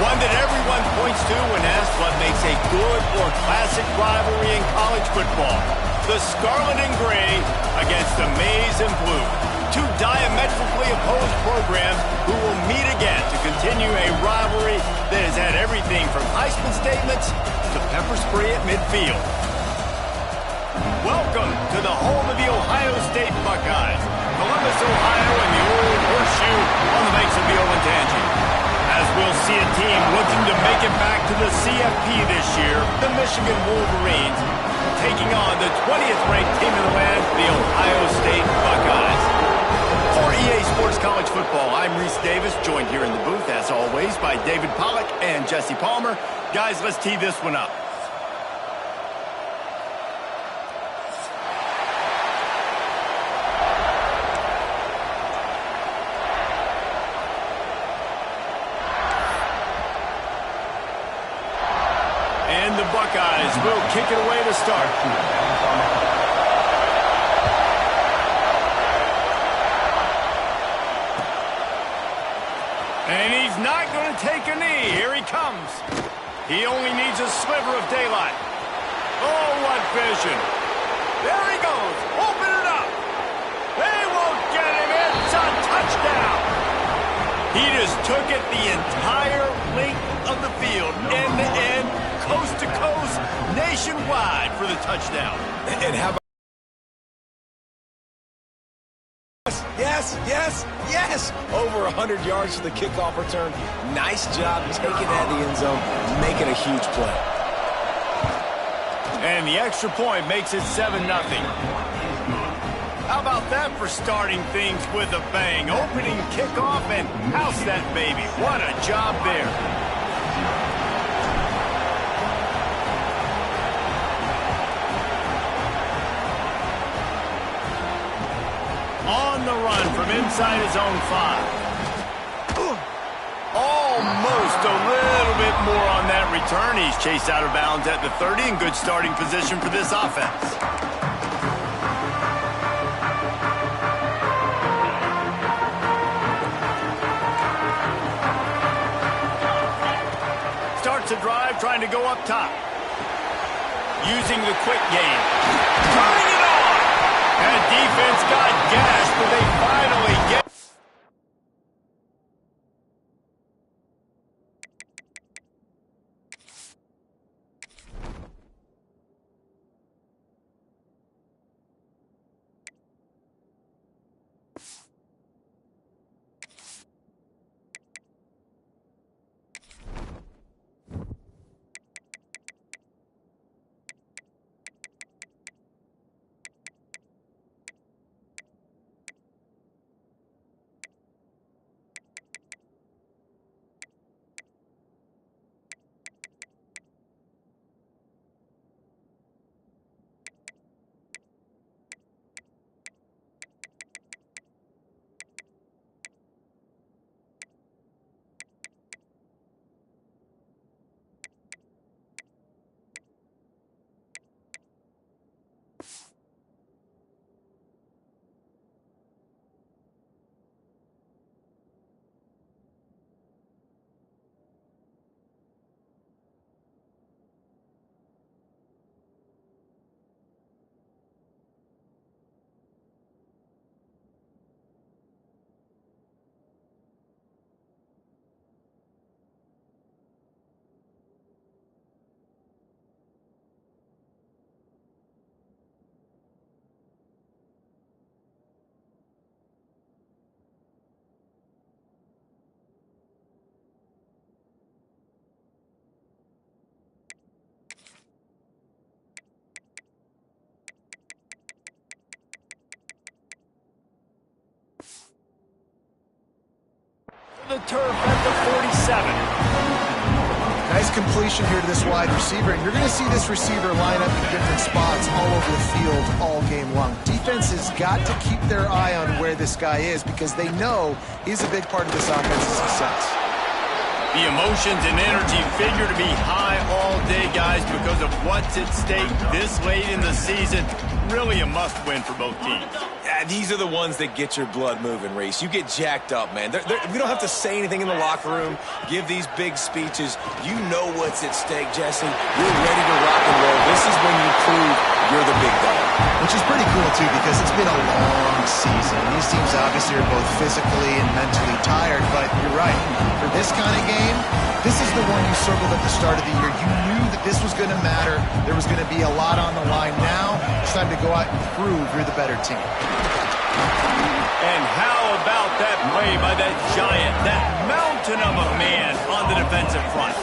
One that everyone points to when asked what makes a good or classic rivalry in college football. The Scarlet and Gray against the Maize and Blue. Two diametrically opposed programs who will meet again to continue a rivalry that has had everything from Heisman statements to pepper spray at midfield. Welcome to the home of the Ohio State Buckeyes, Columbus, Ohio, and the old horseshoe on the banks of the Olentangy. As we'll see a team looking to make it back to the CFP this year, the Michigan Wolverines, taking on the 20th ranked team in the land, the Ohio State Buckeyes. For EA Sports College Football, I'm Reese Davis, joined here in the booth, as always, by David Pollack and Jesse Palmer. Guys, let's tee this one up. And the Buckeyes will kick it away to start. And he's not going to take a knee. Here he comes. He only needs a sliver of daylight. Oh, what vision. There he goes. Open it up. They won't get him. It's a touchdown. He just took it the entire length of the field, end to end, coast to coast, nationwide for the touchdown. And how about... Yes! Over 100 yards for the kickoff return. Nice job taking that to the end zone, making a huge play. And the extra point makes it 7-0. How about that for starting things with a bang? Opening kickoff and house that baby. What a job there. On the run from inside his own 5. Almost a little bit more on that return. He's chased out of bounds at the 30 in good starting position for this offense. Starts a drive trying to go up top. Using the quick game. Turning it on! And defense got gashed, but they finally get... The turf at the 47. Nice completion here to this wide receiver. And you're going to see this receiver line up in different spots all over the field all game long. Defense has got to keep their eye on where this guy is because they know he's a big part of this offense's success. The emotions and energy figure to be high all day, guys, because of what's at stake this late in the season. Really a must-win for both teams. Yeah, these are the ones that get your blood moving, Reese. You get jacked up, man. We don't have to say anything in the locker room, give these big speeches. You know what's at stake, Jesse. You're ready to rock and roll. This is when you prove you're the big dog. Which is pretty cool, too, because it's been a long season. These teams obviously are both physically and mentally tired, but you're right. For this kind of game, this is the one you circled at the start of the year. You knew that this was going to matter. There was going to be a lot on the line. Now it's time to go out and prove you're the better team. And how about that play by that giant, that mountain of a man on the defensive front?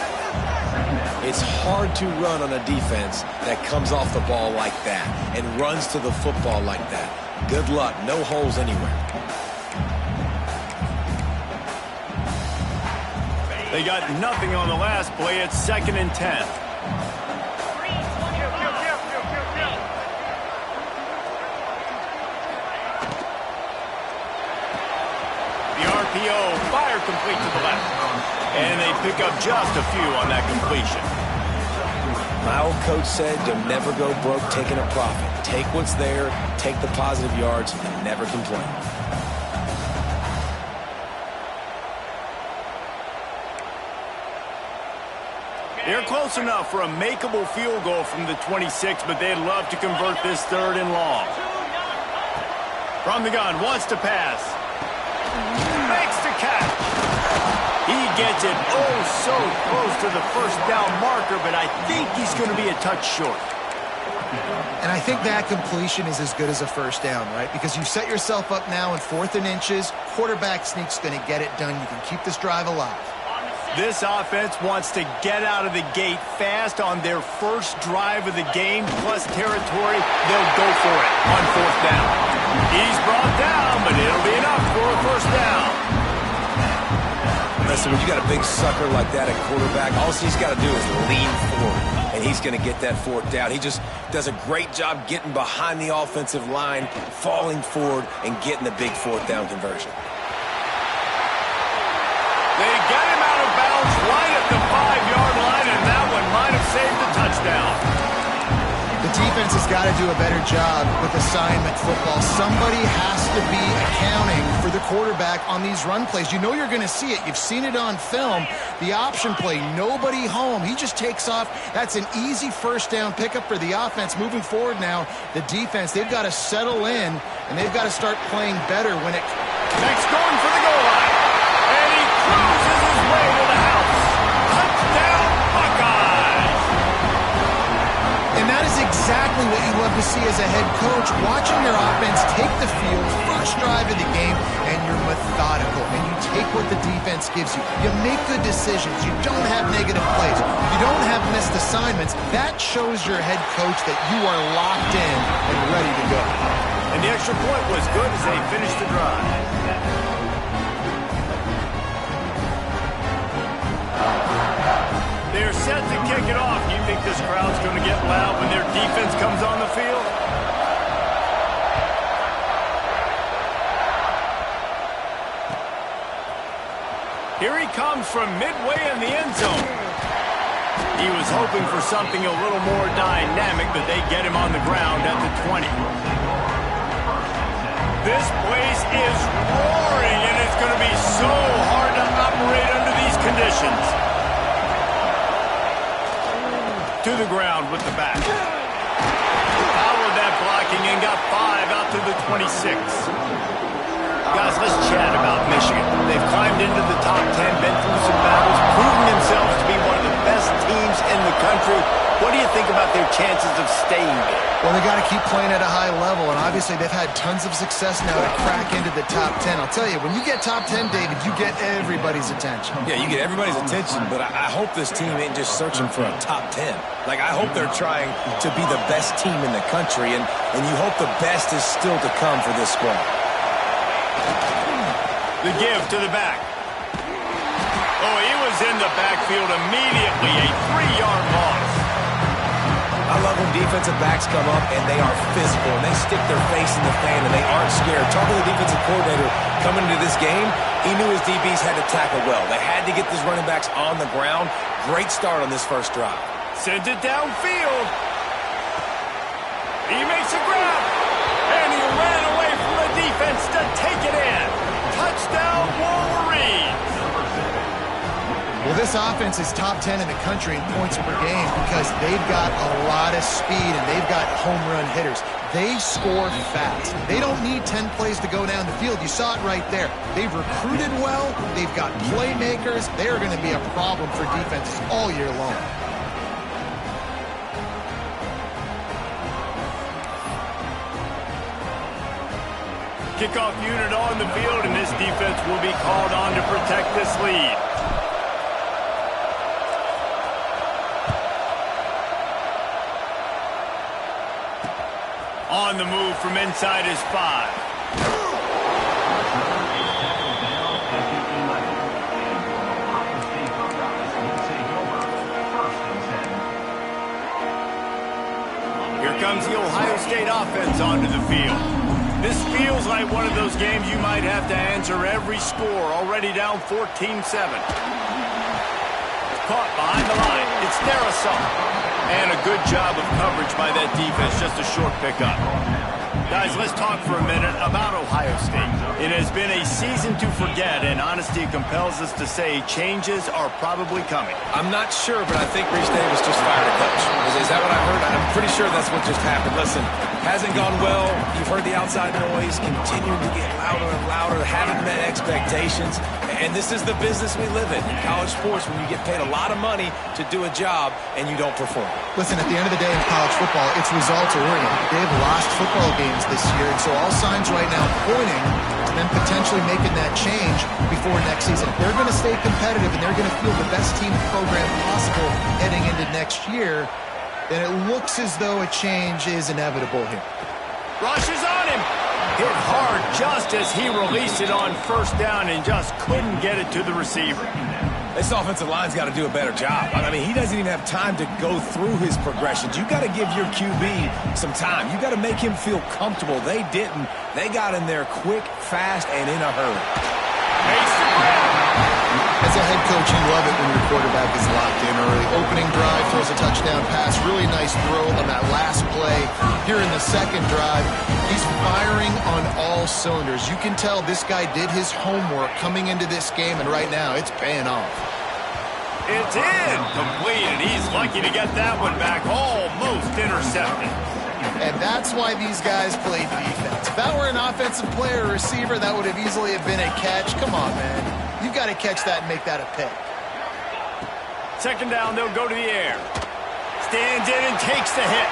It's hard to run on a defense that comes off the ball like that and runs to the football like that. Good luck. No holes anywhere. They got nothing on the last play. It's 2nd and 10. The RPO, fire complete to the left. And they pick up just a few on that completion. My old coach said you'll never go broke taking a profit. Take what's there, take the positive yards, and never complain. They're close enough for a makeable field goal from the 26, but they'd love to convert this 3rd and long. From the gun, wants to pass. Makes the catch. He gets it so close to the first down marker, but I think he's going to be a touch short. And I think that completion is as good as a first down, right? Because you set yourself up now in 4th and inches. Quarterback sneak's going to get it done. You can keep this drive alive. This offense wants to get out of the gate fast on their first drive of the game, plus territory. They'll go for it on 4th down. He's brought down, but it'll be enough for a first down. Listen, when you got a big sucker like that at quarterback, all he's got to do is lean forward, and he's going to get that 4th down. He just does a great job getting behind the offensive line, falling forward, and getting the big 4th down conversion. They got him out of bounds right at the 5-yard line, and that one might have saved the touchdown. The defense has got to do a better job with assignment football. Somebody has to be accounting for the quarterback on these run plays. You know you're going to see it. You've seen it on film. The option play, nobody home. He just takes off. That's an easy first down pickup for the offense. Moving forward now, the defense, they've got to settle in, and they've got to start playing better when it... Next going for the goal line. And he cruises his way to the house. Touchdown, Buckeyes! And that is exactly what you love to see as a head coach, watching your offense take the field, first drive of the game, and you're methodical, and you take what the defense gives you. You make good decisions. You don't have negative plays. You don't have missed assignments. That shows your head coach that you are locked in and ready to go. And the extra point was good as they finished the drive. They're set to kick it off. You think this crowd's going to get loud when their defense comes on the field? Here he comes from midway in the end zone. He was hoping for something a little more dynamic, but they get him on the ground at the 20. This place is roaring, and it's going to be so hard to operate under these conditions. To the ground with the back. Followed that blocking and got 5 out to the 26. Guys, let's chat about Michigan. They've climbed into the top 10, been through some battles, proven themselves to be one of the best teams in the country. What do you think about their chances of staying there? Well, they got to keep playing at a high level, and obviously they've had tons of success now to crack into the top 10. I'll tell you, when you get top 10, David, you get everybody's attention. Yeah, you get everybody's attention, but I hope this team ain't just searching for a top 10. Like, I hope they're trying to be the best team in the country, and you hope the best is still to come for this squad. The give to the back. Oh, he was in the backfield immediately, a 3-yard loss. I love when defensive backs come up and they are physical and they stick their face in the fan and they aren't scared. Talking to the defensive coordinator coming into this game, he knew his DBs had to tackle well. They had to get these running backs on the ground. Great start on this first drive. Sends it downfield. He makes a grab, and he ran away from the defense to take it in. Touchdown, Wolverines! Well, this offense is top 10 in the country in points per game because they've got a lot of speed and they've got home run hitters. They score fast. They don't need 10 plays to go down the field. You saw it right there. They've recruited well. They've got playmakers. They are going to be a problem for defenses all year long. Kickoff unit on the field, and this defense will be called on to protect this lead. On the move from inside his 5. Here comes the Ohio State offense onto the field. This feels like one of those games you might have to answer every score, already down 14-7. Caught behind the line. It's Darasol. And a good job of coverage by that defense, just a short pickup. Guys, let's talk for a minute about Ohio State. It has been a season to forget, and honesty compels us to say changes are probably coming. I'm not sure, but I think Reese Davis just fired a coach. Is that what I heard? I'm pretty sure that's what just happened. Listen, hasn't gone well. You've heard the outside noise, continuing to get louder and louder, haven't met expectations. And this is the business we live in college sports, when you get paid a lot of money to do a job and you don't perform. Listen, at the end of the day in college football, it's results oriented. They've lost football games this year, and so all signs right now pointing to them potentially making that change before next season. If they're going to stay competitive and they're going to field the best team program possible heading into next year, then it looks as though a change is inevitable here. Rushes on him. Hit hard just as he released it on first down and just couldn't get it to the receiver. This offensive line's got to do a better job. I mean, he doesn't even have time to go through his progressions. You got to give your QB some time. You got to make him feel comfortable. They didn't. They got in there quick, fast, and in a hurry. Makes the grab. As a head coach, you love it when your quarterback is locked in early. Opening drive, throws a touchdown pass. Really nice throw on that last play. Here in the second drive, he's firing on all cylinders. You can tell this guy did his homework coming into this game, and right now it's paying off. It's incomplete, and he's lucky to get that one back. Almost intercepted. And that's why these guys play defense. If that were an offensive player or receiver, that would have easily have been a catch. Come on, man. You got to catch that and make that a pick. Second down, they'll go to the air. Stands in and takes the hit.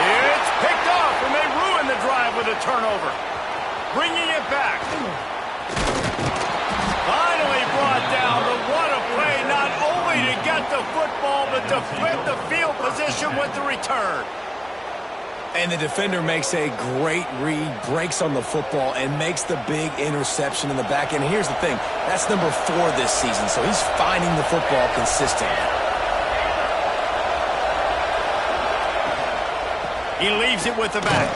It's picked off, and they ruin the drive with a turnover. Bringing it back. Finally brought down, but what a play, not only to get the football, but to flip the field position with the return. And the defender makes a great read, breaks on the football, and makes the big interception in the back end. Here's the thing, that's number 4 this season, so he's finding the football consistently. He leaves it with the back.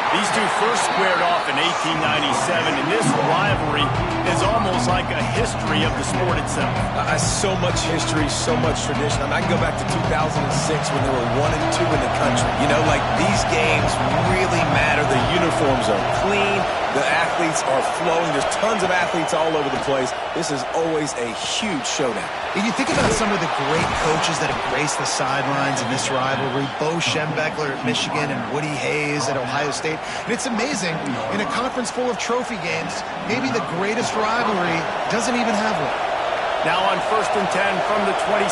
These two first squared off in 1897, and this rivalry is almost like a history of the sport itself. So much history, so much tradition. I can go back to 2006 when they were 1 and 2 in the country. You know, like, these games really matter. The uniforms are clean. The athletes are flowing. There's tons of athletes all over the place. This is always a huge showdown. And you think about some of the great coaches that have graced the sidelines in this rivalry. Bo Schembechler at Michigan and Woody Hayes at Ohio State. And it's amazing, in a conference full of trophy games, maybe the greatest rivalry doesn't even have one. Now on 1st and 10 from the 27.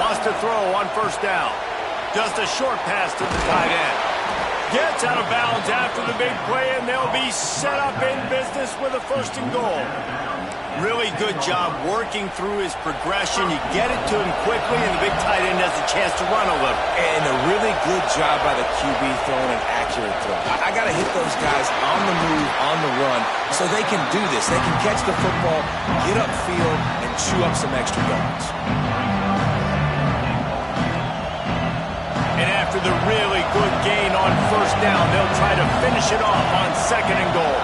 Wants to throw on first down. Just a short pass to the tight end. Gets out of bounds after the big play, and they'll be set up in business with a 1st and goal. Really good job working through his progression. You get it to him quickly, and the big tight end has a chance to run a little. And a really good job by the QB throwing an accurate throw. I got to hit those guys on the move, on the run, so they can do this. They can catch the football, get upfield, and chew up some extra yards. And after the really good gain on first down, they'll try to finish it off on 2nd and goal.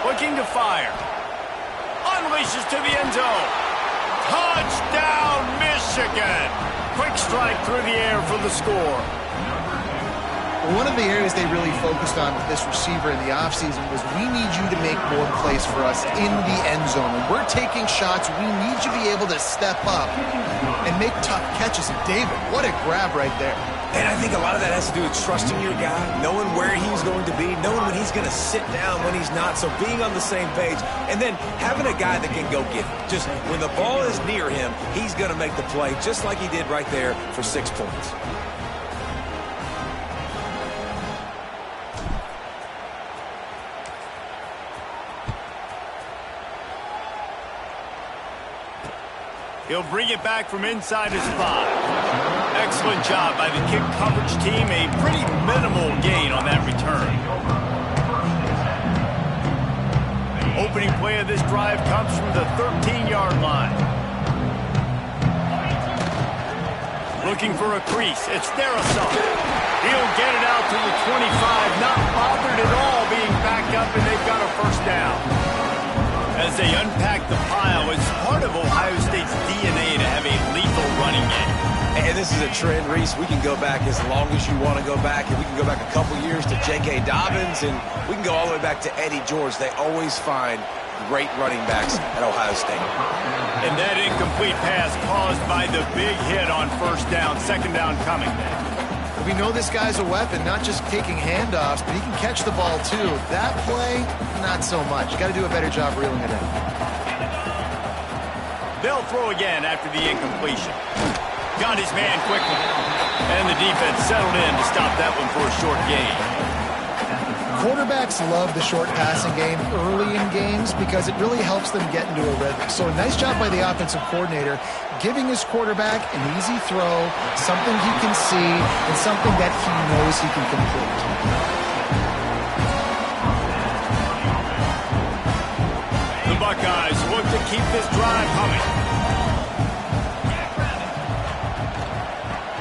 Looking to fire. On unleashes to the end zone. Touchdown, Michigan. Quick strike through the air for the score. One of the areas they really focused on with this receiver in the offseason was we need you to make more plays for us in the end zone. When we're taking shots, we need you to be able to step up and make tough catches. And David, what a grab right there. And I think a lot of that has to do with trusting your guy, knowing where he's going to be, knowing when he's going to sit down, when he's not. So being on the same page, and then having a guy that can go get it. Just when the ball is near him, he's going to make the play, just like he did right there for 6 points. He'll bring it back from inside his 5. Excellent job by the kick coverage team. A pretty minimal gain on that return. Opening play of this drive comes from the 13-yard line. Looking for a crease. It's Darason. He'll get it out to the 25. Not bothered at all being backed up, and they've got a first down. As they unpack the pile, it's part of Ohio State's DNA to have a lethal running game. And this is a trend, Reese. We can go back as long as you want to go back, and we can go back a couple years to J.K. Dobbins, and we can go all the way back to Eddie George. They always find great running backs at Ohio State. And that incomplete pass caused by the big hit on first down, second down coming. We know this guy's a weapon, not just taking handoffs, but he can catch the ball too. That play, not so much. You got to do a better job reeling it in. They'll throw again after the incompletion. Got his man quickly. And the defense settled in to stop that one for a short gain. Quarterbacks love the short passing game early in games because it really helps them get into a rhythm. So a nice job by the offensive coordinator giving his quarterback an easy throw, something he can see, and something that he knows he can complete. The Buckeyes look to keep this drive humming.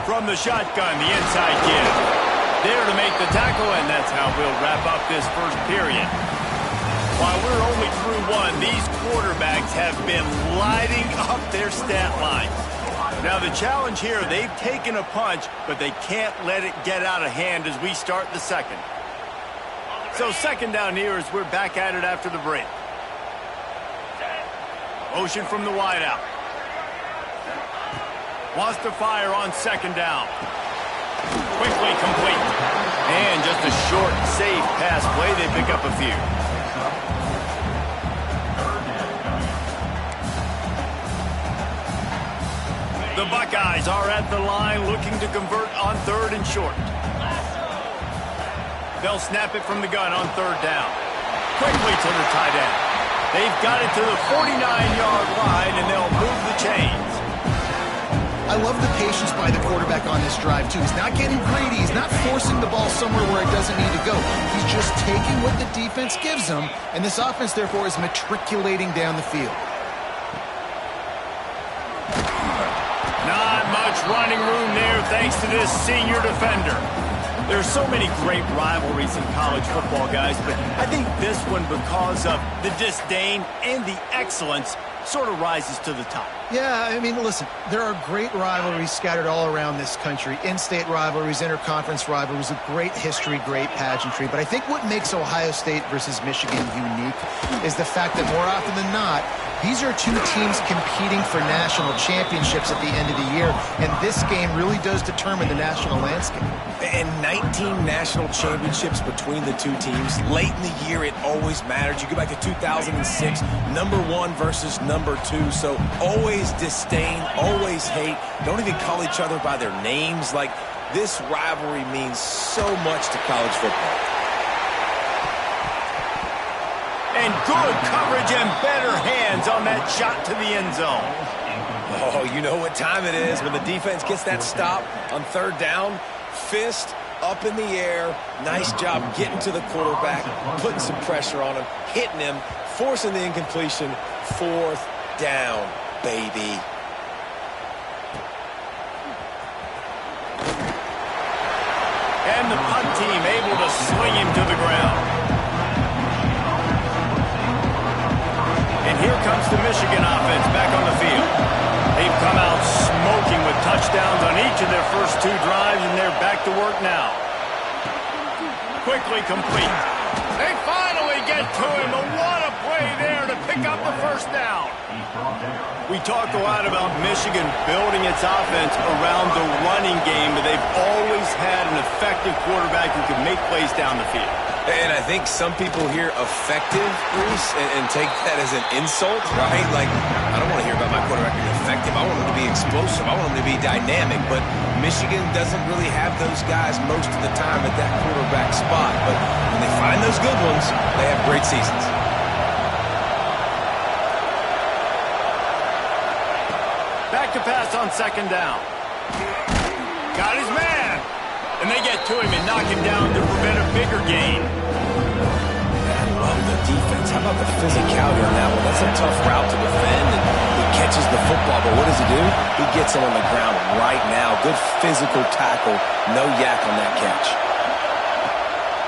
From the shotgun, the inside give. There to make the tackle, and that's how we'll wrap up this first period. While we're only through one, these quarterbacks have been lighting up their stat line. Now the challenge here, they've taken a punch, but they can't let it get out of hand as we start the second. So second down here as we're back at it after the break. Motion from the wideout. Wants to fire on second down. Quickly complete. And just a short, safe pass play. They pick up a few. The Buckeyes are at the line looking to convert on third and short. They'll snap it from the gun on third down. Quickly to the tight end. They've got it to the 49-yard line, and they'll move the chains. I love the patience by the quarterback on this drive, too. He's not getting greedy. He's not forcing the ball somewhere where it doesn't need to go. He's just taking what the defense gives him, and this offense, therefore, is matriculating down the field. Not much running room there thanks to this senior defender. There's so many great rivalries in college football, guys, but I think this one, because of the disdain and the excellence, sort of rises to the top. Yeah, I mean, listen, there are great rivalries scattered all around this country. In-state rivalries, interconference rivalries, a great history, great pageantry. But I think what makes Ohio State versus Michigan unique is the fact that more often than not, these are two teams competing for national championships at the end of the year, and this game really does determine the national landscape. And 19 national championships between the two teams. Late in the year, it always mattered. You go back to 2006, number 1 versus number 2. So always disdain, always hate. Don't even call each other by their names. Like, this rivalry means so much to college football. And good coverage and better hands on that shot to the end zone. Oh, you know what time it is when the defense gets that stop on third down. Fist up in the air. Nice job getting to the quarterback, putting some pressure on him, hitting him, forcing the incompletion. Fourth down, baby. And the punt team able to swing him to the ground. And here comes the finishing with touchdowns on each of their first 2 drives, and they're back to work now. Quickly complete. They finally get to him, but what a play there to pick up the first down. We talk a lot about Michigan building its offense around the running game, but they've always had an effective quarterback who can make plays down the field. And I think some people hear effective, Bruce, and take that as an insult, right? Like, I don't want to hear about my quarterback being effective. I want him to be explosive. I want him to be dynamic. But Michigan doesn't really have those guys most of the time at that quarterback spot. But when they find those good ones, they have great seasons. Back to pass on second down. Got his man. And they get to him and knock him down to prevent a bigger gain. I love the defense. How about the physicality on that one? That's a tough route to defend, and he catches the football, but what does he do? He gets him on the ground right now. Good physical tackle. No yak on that catch.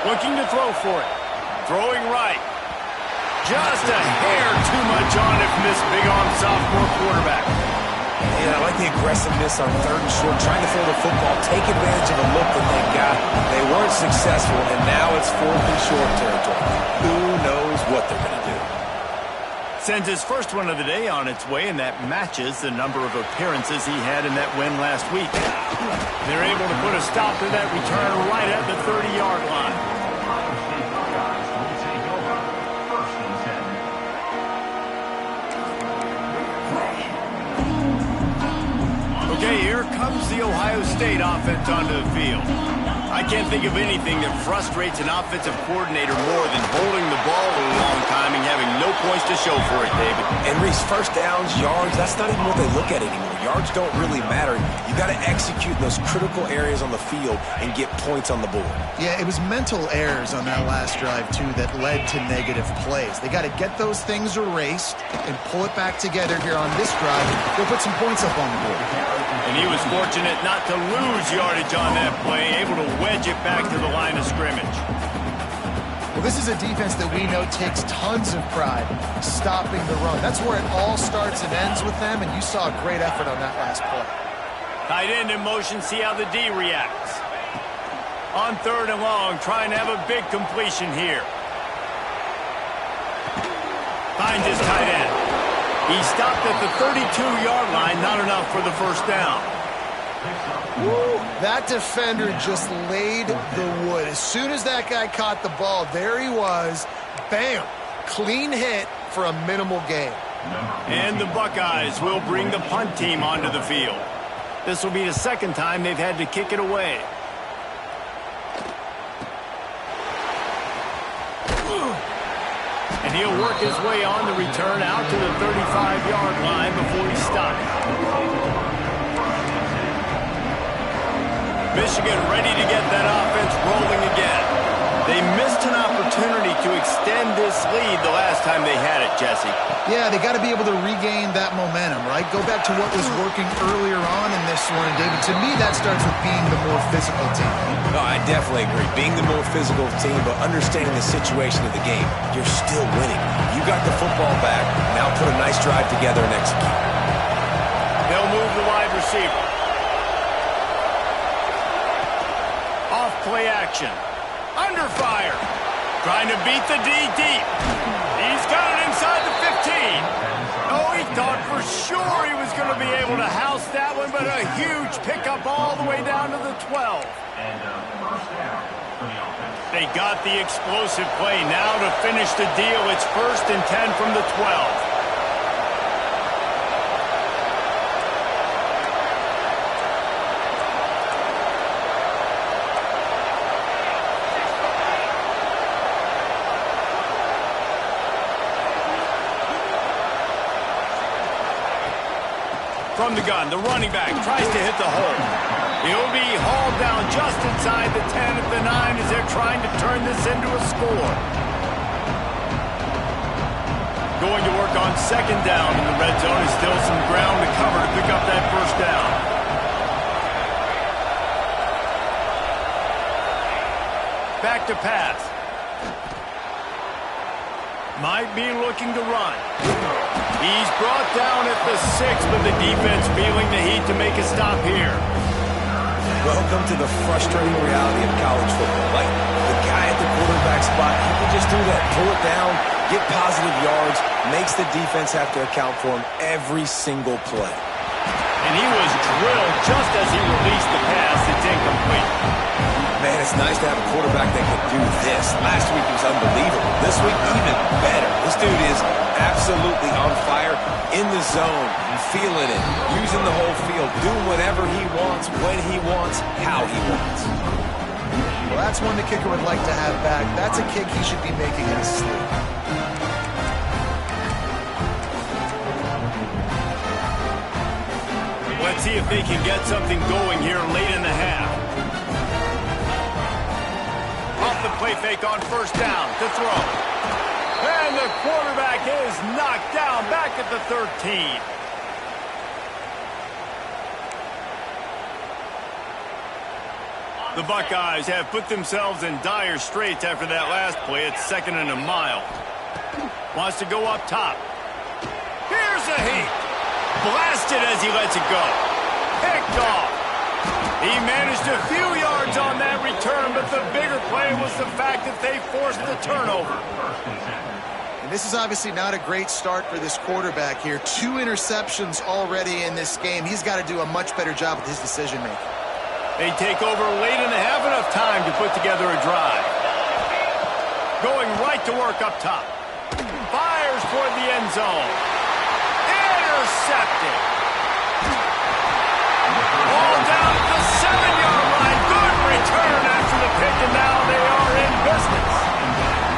Looking to throw for it. Throwing right. Just a hair too much on it from this big-arm sophomore quarterback. And I like the aggressiveness on 3rd and short, trying to throw the football, take advantage of a look that they got. They weren't successful, and now it's 4th and short territory. Who knows what they're going to do? Sends his first one of the day on its way, and that matches the number of appearances he had in that win last week. They're able to put a stop to that return right at the 30-yard line. Okay, here comes the Ohio State offense onto the field. I can't think of anything that frustrates an offensive coordinator more than holding the ball a long time and having no points to show for it, David. And Reese, first downs, yards, that's not even what they look at anymore. Yards don't really matter. You got to execute in those critical areas on the field and get points on the board. Yeah, it was mental errors on that last drive, too, that led to negative plays. They got to get those things erased and pull it back together here on this drive. They'll put some points up on the board. And he was fortunate not to lose yardage on that play, able to wedge it back to the line of scrimmage. Well, this is a defense that we know takes tons of pride stopping the run. That's where it all starts and ends with them, and you saw a great effort on that last play. Tight end in motion, see how the D reacts. On 3rd and long, trying to have a big completion here. Finds his tight end. He stopped at the 32-yard line, not enough for the first down. Woo, that defender just laid the wood. As soon as that guy caught the ball, there he was. Bam! Clean hit for a minimal gain. And the Buckeyes will bring the punt team onto the field. This will be the 2nd time they've had to kick it away. And he'll work his way on the return out to the 35-yard line before he stops. Michigan ready to get that offense rolling again. They missed an opportunity to extend this lead the last time they had it, Jesse. Yeah, they got to be able to regain that momentum, right? Go back to what was working earlier on in this one. And, David, to me, that starts with being the more physical team. No, I definitely agree. Being the more physical team, but understanding the situation of the game, you're still winning. You got the football back. Now put a nice drive together and execute. They'll move the wide receiver. Off play action. Under fire. Trying to beat the D deep. He's got it inside the 15. Oh, he thought for sure he was going to be able to house that one, but a huge pickup all the way down to the 12. They got the explosive play now to finish the deal. It's 1st and 10 from the 12. From the gun, the running back tries to hit the hole. He'll be hauled down just inside the 10 at the 9 as they're trying to turn this into a score. Going to work on 2nd down in the red zone. Is still some ground to cover to pick up that first down. Back to pass. Might be looking to run. He's brought down at the 6, but the defense feeling the heat to make a stop here. Welcome to the frustrating reality of college football. Like, the guy at the quarterback spot, he can just do that. Pull it down, get positive yards, makes the defense have to account for him every single play. And he was drilled just as he released the pass. It's incomplete. Man, it's nice to have a quarterback that can do this. Last week he was unbelievable. This week, even better. This dude is absolutely on fire, in the zone, feeling it, using the whole field, doing whatever he wants, when he wants, how he wants. Well, that's one the kicker would like to have back. That's a kick he should be making in his sleep. Let's see if they can get something going here late in the half. Off the play fake on first down to throw. And the quarterback is knocked down back at the 13. The Buckeyes have put themselves in dire straits after that last play. It's 2nd and a mile. Wants to go up top. Here's a heat. Blasted as he lets it go. Picked off. He managed a few yards on that return, but the bigger play was the fact that they forced the turnover. And this is obviously not a great start for this quarterback here. 2 interceptions already in this game. He's got to do a much better job with his decision-making. They take over late in the half, enough time to put together a drive. Going right to work up top. Fires toward the end zone. Intercepted. Ball down at the 7-yard line. Good return after the pick, and now they are in business.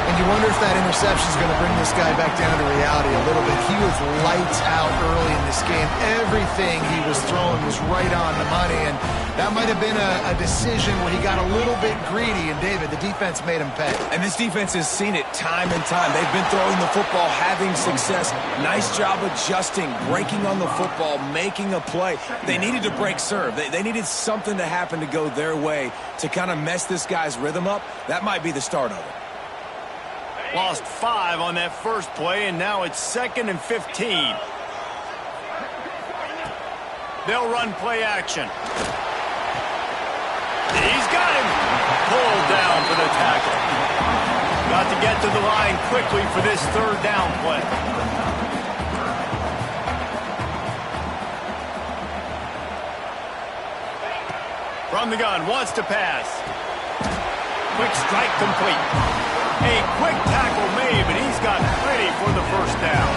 And you wonder if that interception is going to bring this guy back down to reality a little bit. He was lights out early in this game. Everything he was throwing was right on the money, and that might have been a decision where he got a little bit greedy, and David, the defense made him pay. And this defense has seen it time and time. They've been throwing the football, having success. Nice job adjusting, breaking on the football, making a play. They needed to break serve. They needed something to happen to go their way to kind of mess this guy's rhythm up. That might be the start of it. Lost 5 on that first play, and now it's 2nd and 15. They'll run play action. He's got him. Pulled down for the tackle. Got to get to the line quickly for this 3rd down play. From the gun, wants to pass. Quick strike complete. A quick tackle made, but he's got ready for the 1st down.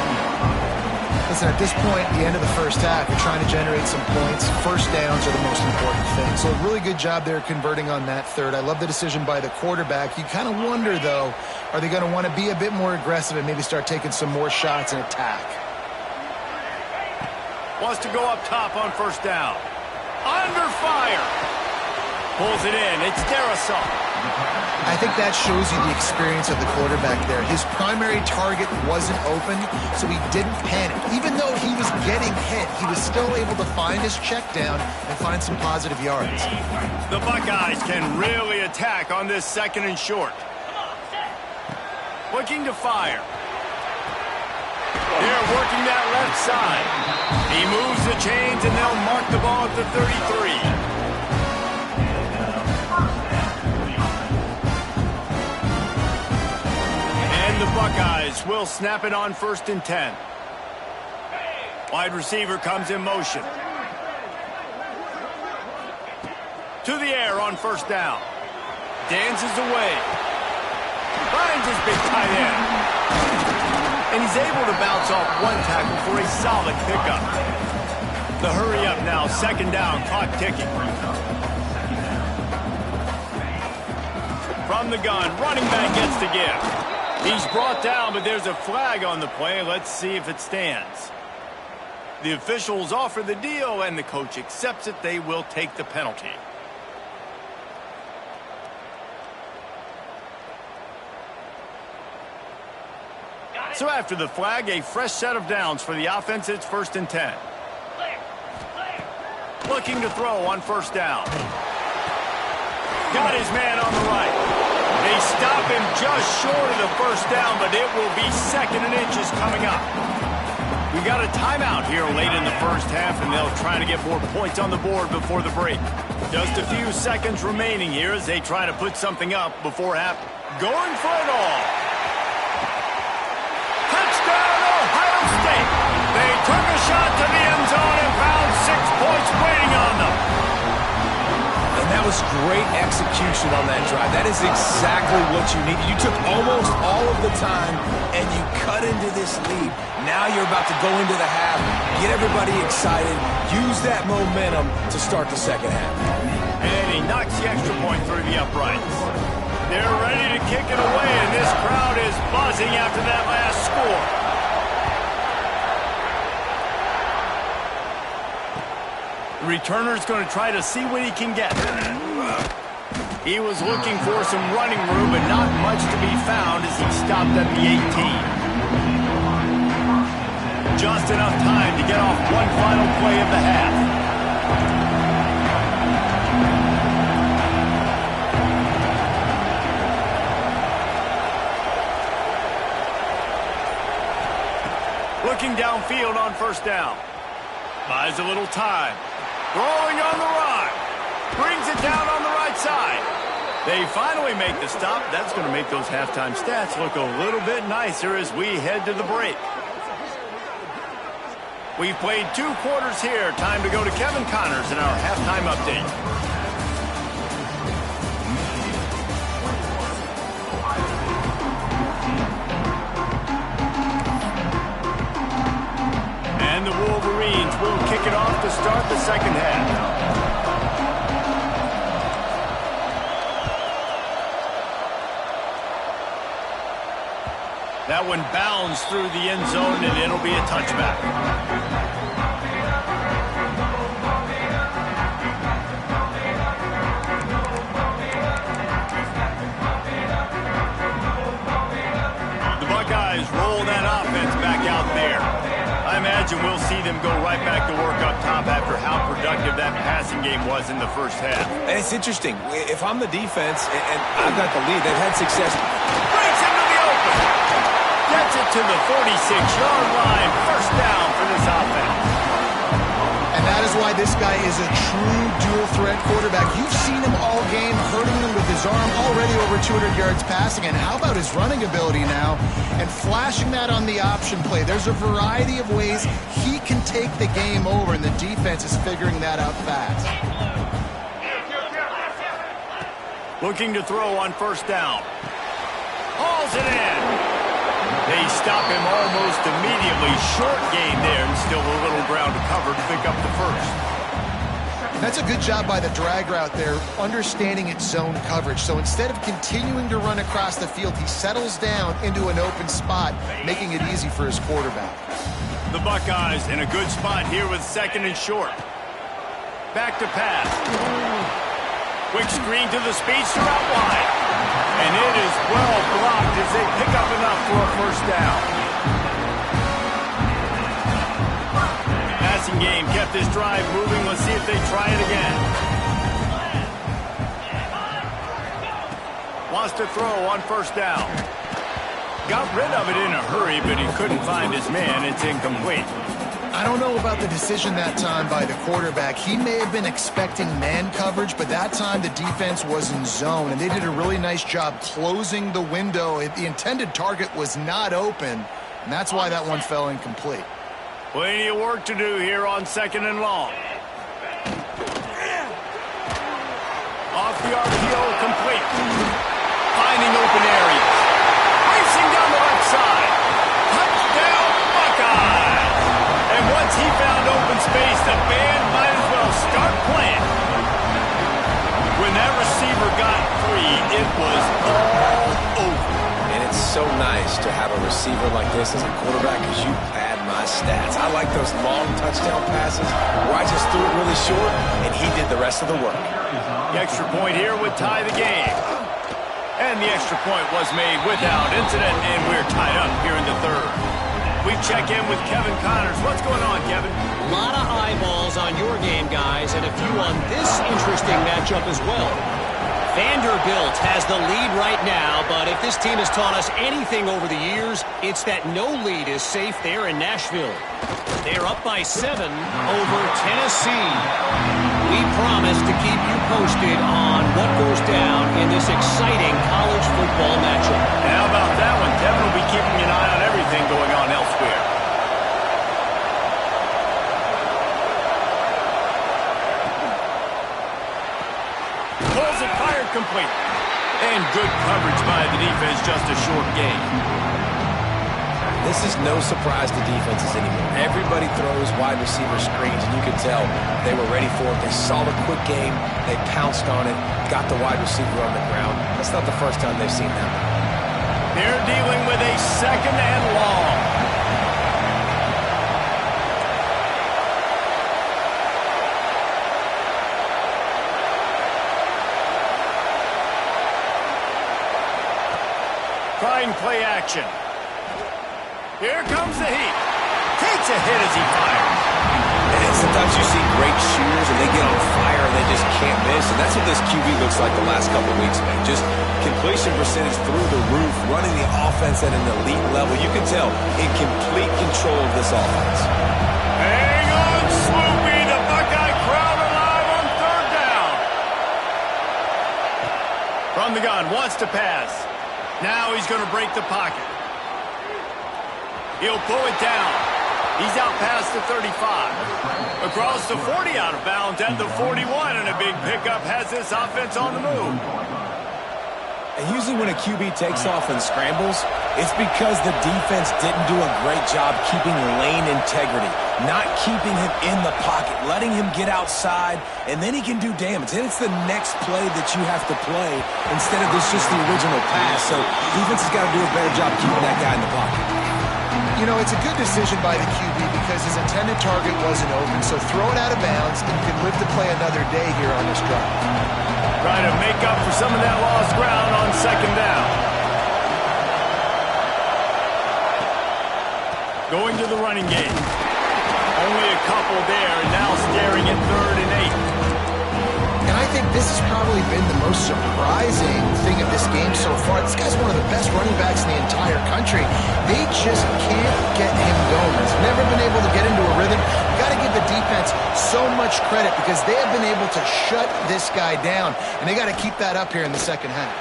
Listen, at this point, the end of the first half, you're trying to generate some points. 1st downs are the most important thing. So a really good job there converting on that 3rd. I love the decision by the quarterback. You kind of wonder, though, are they going to want to be a bit more aggressive and maybe start taking some more shots and attack? Wants to go up top on 1st down. Under fire. Pulls it in. It's Darrisaw. I think that shows you the experience of the quarterback there. His primary target wasn't open, so he didn't panic. Even though he was getting hit, he was still able to find his check down and find some positive yards. The Buckeyes can really attack on this 2nd and short. Looking to fire. They're working that left side. He moves the chains, and they'll mark the ball at the 33. The Buckeyes will snap it on 1st and 10. Wide receiver comes in motion. To the air on 1st down. Dances away. Finds his big tight end. And he's able to bounce off one tackle for a solid pickup. The hurry up now, 2nd down, clock ticking. From the gun, running back gets the give. He's brought down, but there's a flag on the play. Let's see if it stands. The officials offer the deal, and the coach accepts it. They will take the penalty. So after the flag, a fresh set of downs for the offense. It's 1st and 10. Looking to throw on 1st down. Got his man on the right. They stop him just short of the first down, but it will be 2nd and inches coming up. We got a timeout here late in the first half, and they'll try to get more points on the board before the break. Just a few seconds remaining here as they try to put something up before half. Going for it all. Touchdown, Ohio State. They took a shot to the end zone and found 6 points waiting on them. And that was great execution on that drive. That is exactly what you needed. You took almost all of the time, and you cut into this lead. Now you're about to go into the half, get everybody excited, use that momentum to start the second half. And he knocks the extra point through the uprights. They're ready to kick it away, and this crowd is buzzing after that last score. The returner's going to try to see what he can get. He was looking for some running room, but not much to be found as he stopped at the 18. Just enough time to get off one final play of the half. Looking downfield on first down. Buys a little time. Rolling on the run. Brings it down on the right side. They finally make the stop. That's going to make those halftime stats look a little bit nicer as we head to the break. We've played 2 quarters here. Time to go to Kevin Connors in our halftime update. And the Wolverines will kick it off to start the second half. That one bounds through the end zone, and it'll be a touchback. The Buckeyes roll that offense back out there. I imagine we'll see them go right back to work up top after how productive that passing game was in the first half. And it's interesting. If I'm the defense and I've got the lead, they've had success. Breaks into the open. Gets it to the 46-yard line. First down for this offense. And that is why this guy is a true dual-threat quarterback. You've seen him all game, hurting them with his arm, already over 200 yards passing. And how about his running ability now? And flashing that on the option play. There's a variety of ways he can take the game over, and the defense is figuring that out fast. Looking to throw on first down. Hauls it in. They stop him almost immediately. Short gain there, and still a little ground to cover to pick up the first. That's a good job by the drag route there, understanding its zone coverage. So instead of continuing to run across the field, he settles down into an open spot, making it easy for his quarterback. The Buckeyes in a good spot here with 2nd and short. Back to pass. Quick screen to the speedster out wide. And it is well blocked as they pick up enough for a first down. Passing game kept this drive moving. Let's see if they try it again. Wants to throw on first down. Got rid of it in a hurry, but he couldn't find his man. It's incomplete. I don't know about the decision that time by the quarterback. He may have been expecting man coverage, but that time the defense was in zone, and they did a really nice job closing the window. The intended target was not open, and that's why that one fell incomplete. Plenty of work to do here on 2nd and long. Off the RPO, complete. Finding open areas. Racing down the left side. Touchdown, Buckeyes! And once he found open space, the band might as well start playing. When that receiver got free, it was all over. And it's so nice to have a receiver like this as a quarterback because you pad my stats. I like those long touchdown passes where I just threw it really short and he did the rest of the work. The extra point here would tie the game. And the extra point was made without incident, and we're tied up here in the third. We check in with Kevin Connors. What's going on, Kevin? A lot of eyeballs on your game, guys, and a few on this interesting matchup as well. Vanderbilt has the lead right now, but if this team has taught us anything over the years, it's that no lead is safe there in Nashville. They're up by 7 over Tennessee. We promise to keep you posted on what goes down in this exciting college football matchup. And how about that one? Devin will be keeping an eye on everything going on elsewhere. Pulls it, fired, complete. And good coverage by the defense, just a short gain. This is no surprise to defenses anymore. Everybody throws wide receiver screens, and you can tell they were ready for it. They saw the quick game. They pounced on it, got the wide receiver on the ground. That's not the first time they've seen that. They're dealing with a 2nd and long. Trying play action. Here comes the heat. Takes a hit as he fires. And sometimes you see great shooters and they get on fire and they just can't miss. And that's what this QB looks like the last couple of weeks, man. Just completion percentage through the roof, running the offense at an elite level. You can tell in complete control of this offense. Hang on, Swoopy. The Buckeye crowd alive on 3rd down. From the gun, wants to pass. Now he's going to break the pocket. He'll pull it down. He's out past the 35. Across the 40, out of bounds at the 41, and a big pickup has this offense on the move. And usually when a QB takes off and scrambles, it's because the defense didn't do a great job keeping lane integrity, not keeping him in the pocket, letting him get outside, and then he can do damage. And it's the next play that you have to play instead of just the original pass. So defense has got to do a better job keeping that guy in the pocket. You know, it's a good decision by the QB because his intended target wasn't open, so throw it out of bounds, and you can live to play another day here on this drive. Trying to make up for some of that lost ground on 2nd down. Going to the running game. Only a couple there, and now staring at 3rd and 8. And I think this has probably been the most surprising thing of this game so far. This guy's one of the best running backs in the entire country. They just can't get him going. He's never been able to get into a rhythm. You got to give the defense so much credit because they have been able to shut this guy down, and they got to keep that up here in the 2nd half.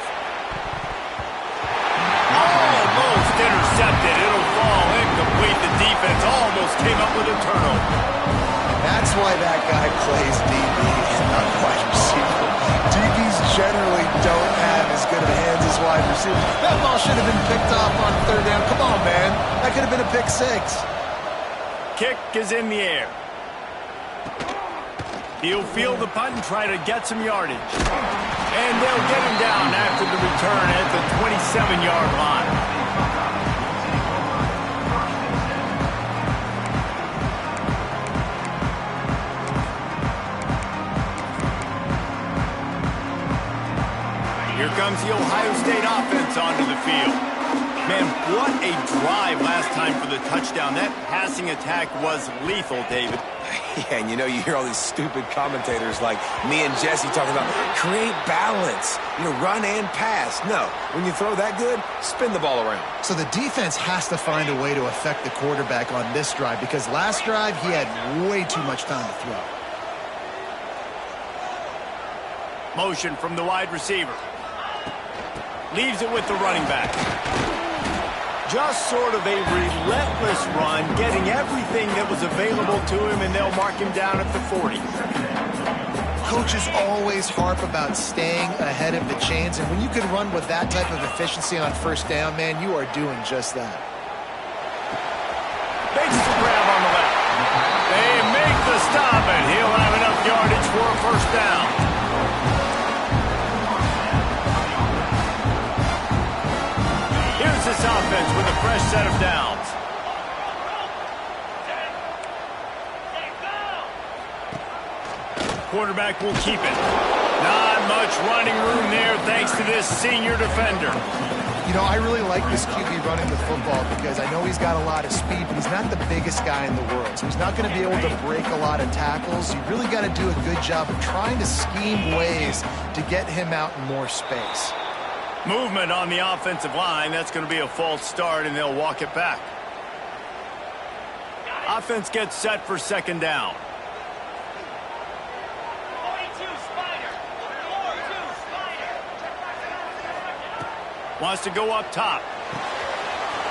Almost intercepted. It'll fall incomplete. The defense almost came up with a turnover. That's why that guy plays DB and not wide receiver. DBs generally don't have as good of hands as wide receivers. That ball should have been picked off on 3rd down. Come on, man. That could have been a pick 6. Kick is in the air. He'll field the punt and try to get some yardage. And they'll get him down after the return at the 27-yard line. Here comes the Ohio State offense onto the field. Man, what a drive last time for the touchdown. That passing attack was lethal, David. Yeah, and you know, you hear all these stupid commentators like me and Jesse talking about create balance, run and pass. No, when you throw that good, spin the ball around. So the defense has to find a way to affect the quarterback on this drive because last drive he had way too much time to throw. Motion from the wide receiver. Leaves it with the running back. Just sort of a relentless run, getting everything that was available to him, and they'll mark him down at the 40. Coaches always harp about staying ahead of the chains, and when you can run with that type of efficiency on 1st down, man, you are doing just that. Makes the grab on the left. They make the stop, and he'll have enough yardage for a 1st down. This offense with a fresh set of downs. Quarterback will keep it. Not much running room there thanks to this senior defender. You know, I really like this QB running the football because I know he's got a lot of speed, but he's not the biggest guy in the world. So he's not going to be able to break a lot of tackles. You really got to do a good job of trying to scheme ways to get him out in more space. Movement on the offensive line. That's going to be a false start, and they'll walk it back. Offense gets set for second down. Wants to go up top.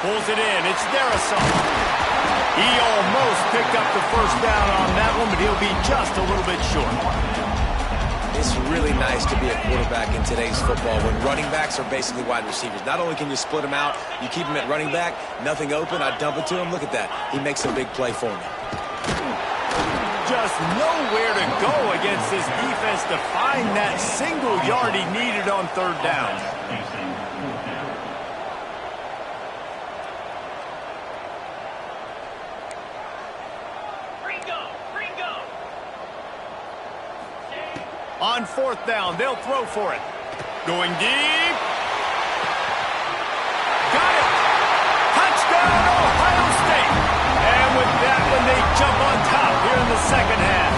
Pulls it in. It's Darisaw. He almost picked up the first down on that one, but he'll be just a little bit short. It's really nice to be a quarterback in today's football when running backs are basically wide receivers. Not only can you split them out, you keep them at running back, nothing open, I dump it to him. Look at that. He makes a big play for me. Just nowhere to go against this defense to find that single yard he needed on third down. On fourth down, they'll throw for it. Going deep. Got it. Touchdown, Ohio State. And with that one, they jump on top here in the second half.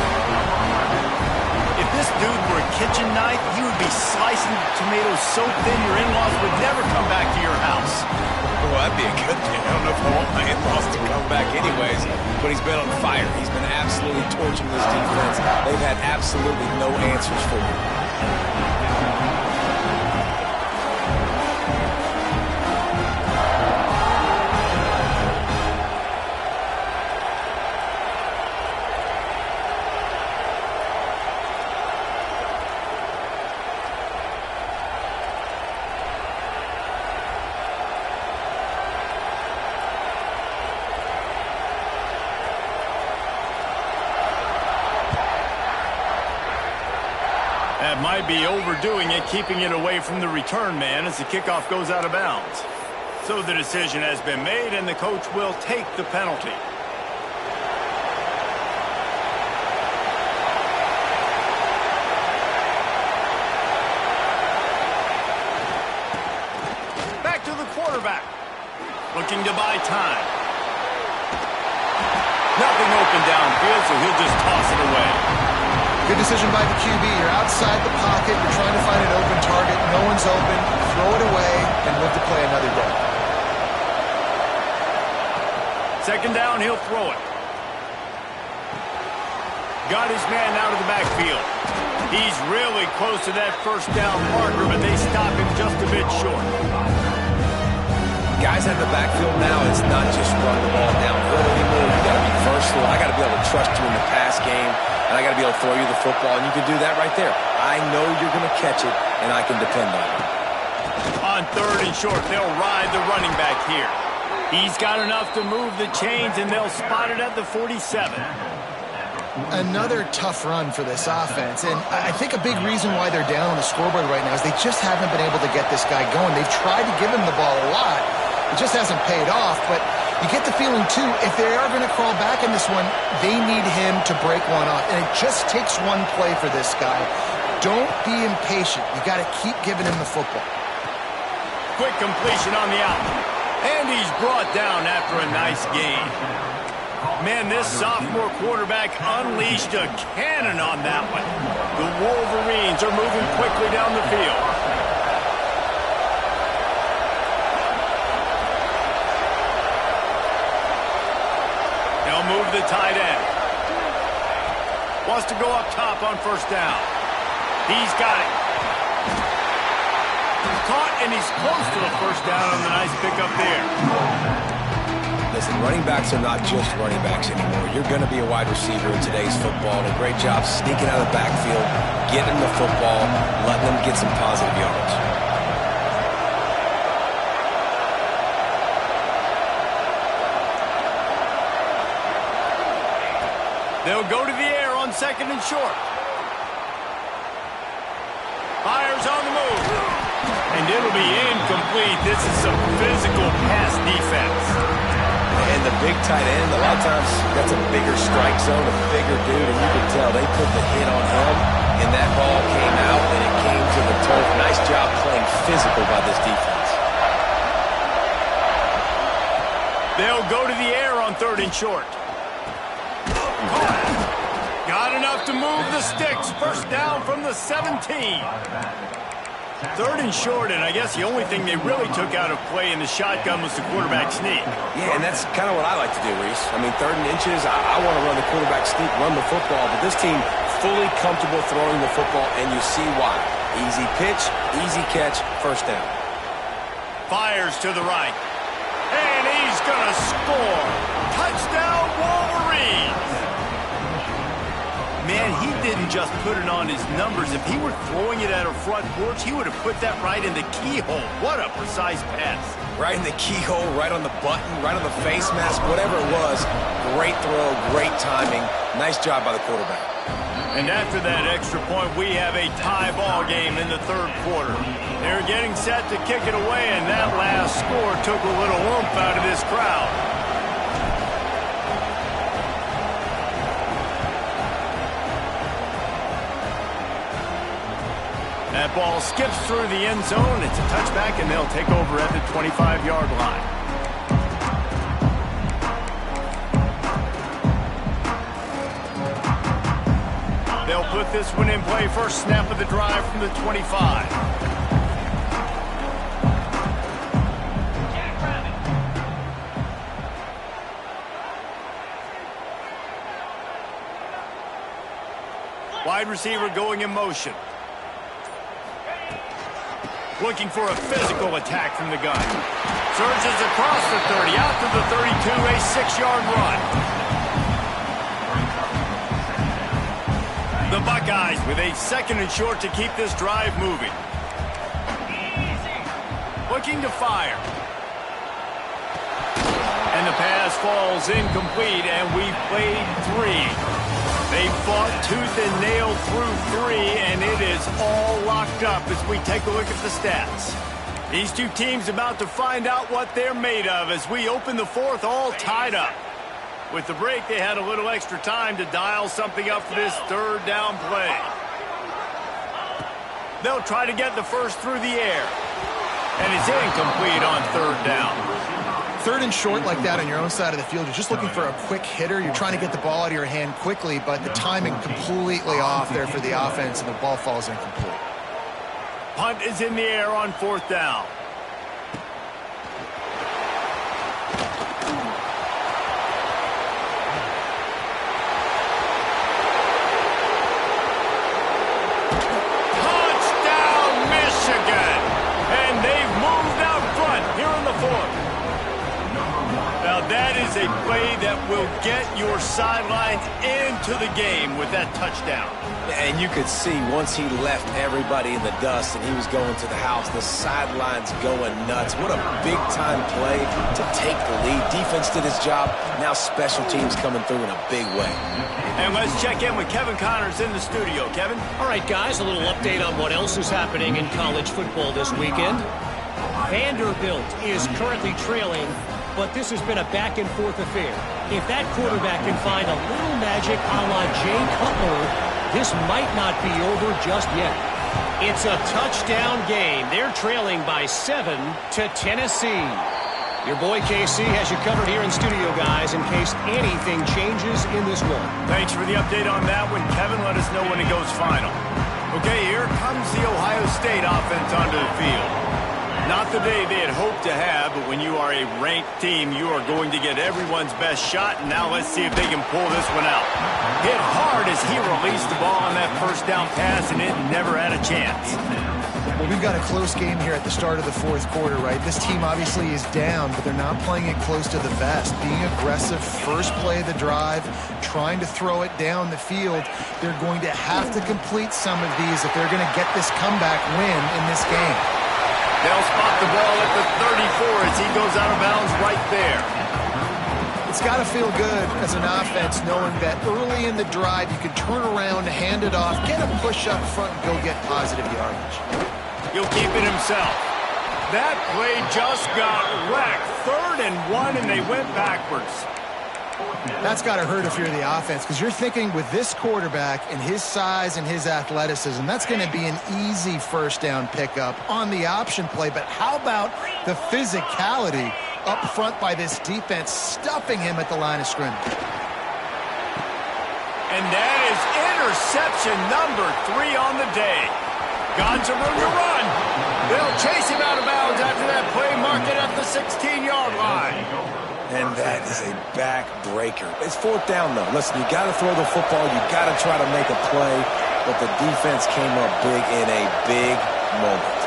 If this dude were a kitchen knife, he would be slicing tomatoes so thin your in-laws would never come back to your house. Well, that'd be a good thing. I don't know if I want my in-laws to come back anyways, but he's been on fire. He's been absolutely torching this defense. They've had absolutely no answers for him. That might be overdoing it, keeping it away from the return man as the kickoff goes out of bounds. So the decision has been made, and the coach will take the penalty. Back to the quarterback. Looking to buy time. Nothing open downfield, so he'll just toss it away. Good decision by the QB. You're outside the pocket. You're trying to find an open target. No one's open. Throw it away and live to play another day. Second down, he'll throw it. Got his man out of the backfield. He's really close to that first down marker, but they stop him just a bit short. Guys in the backfield now, it's not just run the ball downhill anymore. You got to be versatile. I got to be able to trust you in the pass game, and I got to be able to throw you the football, and you can do that right there. I know you're going to catch it, and I can depend on it. On third and short, they'll ride the running back here. He's got enough to move the chains, and they'll spot it at the 47. Another tough run for this offense, and I think a big reason why they're down on the scoreboard right now is they just haven't been able to get this guy going. They've tried to give him the ball a lot. It just hasn't paid off, but you get the feeling, too, if they are going to crawl back in this one, they need him to break one off, and it just takes one play for this guy. Don't be impatient. You got to keep giving him the football. Quick completion on the out. And he's brought down after a nice gain. Man, this sophomore quarterback unleashed a cannon on that one. The Wolverines are moving quickly down the field. They'll move the tight end. Wants to go up top on first down. He's got it. Caught, and he's close to the first down on the nice pickup there. Listen, running backs are not just running backs anymore. You're going to be a wide receiver in today's football. And a great job sneaking out of the backfield, getting them the football, letting them get some positive yards. They'll go to the air on second and short. Fires on the move. And it'll be incomplete. This is some physical pass defense. And the big tight end, a lot of times that's a bigger strike zone, a bigger dude, and you can tell they put the hit on him, and that ball came out, and it came to the turf. Nice job playing physical by this defense. They'll go to the air on 3rd and short. Got enough to move the sticks. First down from the 17. 3rd and short, and I guess the only thing they really took out of play in the shotgun was the quarterback sneak. Yeah, and that's kind of what I like to do, Reese. I mean, 3rd and inches, I want to run the quarterback sneak, run the football, but this team fully comfortable throwing the football, and you see why. Easy pitch, easy catch, first down. Fires to the right. And he's going to score. Touchdown, Wolverines! Man, he didn't just put it on his numbers. If he were throwing it at a front porch, he would have put that right in the keyhole. What a precise pass. Right in the keyhole, right on the button, right on the face mask, whatever it was. Great throw, great timing. Nice job by the quarterback. And after that extra point, we have a tie ball game in the 3rd quarter. They're getting set to kick it away, and that last score took a little oomph out of this crowd. That ball skips through the end zone. It's a touchback, and they'll take over at the 25-yard line. They'll put this one in play. First snap of the drive from the 25. Wide receiver going in motion. Looking for a physical attack from the gun. Surges across the 30, out to the 32, a 6-yard run. The Buckeyes with a 2nd and short to keep this drive moving. Looking to fire. And the pass falls incomplete, and we've played 3. They fought tooth and nail through 3, and it is all locked up as we take a look at the stats. These two teams about to find out what they're made of as we open the 4th all tied up. With the break, they had a little extra time to dial something up for this 3rd down play. They'll try to get the first through the air. And it's incomplete on 3rd down. 3rd and short like that on your own side of the field, you're just looking for a quick hitter. You're trying to get the ball out of your hand quickly, but the timing completely off there for the offense, and the ball falls incomplete. Punt is in the air on 4th down. Touchdown, Michigan! And they've moved out front here in the 4th. Now that is a play that will get your sidelines into the game with that touchdown. And you could see once he left everybody in the dust and he was going to the house, the sidelines going nuts. What a big-time play to take the lead. Defense did his job. Now special teams coming through in a big way. And let's check in with Kevin Connors in the studio. Kevin? All right, guys, a little update on what else is happening in college football this weekend. Vanderbilt is currently trailing, but this has been a back-and-forth affair. If that quarterback can find a little magic a la Jay Cutler, this might not be over just yet. It's a touchdown game. They're trailing by 7 to Tennessee. Your boy KC has you covered here in studio, guys, in case anything changes in this one. Thanks for the update on that one, Kevin. Let us know when it goes final. Okay, here comes the Ohio State offense onto the field. Not the day they had hoped to have, but when you are a ranked team, you are going to get everyone's best shot, and now let's see if they can pull this one out. Hit hard as he released the ball on that first down pass, and it never had a chance. Well, we've got a close game here at the start of the 4th quarter, right? This team obviously is down, but they're not playing it close to the vest. Being aggressive, first play of the drive, trying to throw it down the field. They're going to have to complete some of these if they're going to get this comeback win in this game. They'll spot the ball at the 34 as he goes out of bounds right there. It's got to feel good as an offense knowing that early in the drive you can turn around, hand it off, get a push up front, and go get positive yardage. He'll keep it himself. That play just got wrecked. 3rd and 1, and they went backwards. That's got to hurt if you're the offense, because you're thinking with this quarterback and his size and his athleticism, that's going to be an easy first down pickup on the option play. But how about the physicality up front by this defense, stuffing him at the line of scrimmage. And that is interception number 3 on the day. Got some room to run. They'll chase him out of bounds after that play, mark it at the 16-yard line. And that is a backbreaker. It's 4th down, though. Listen, you got to throw the football. You got to try to make a play. But the defense came up big in a big moment.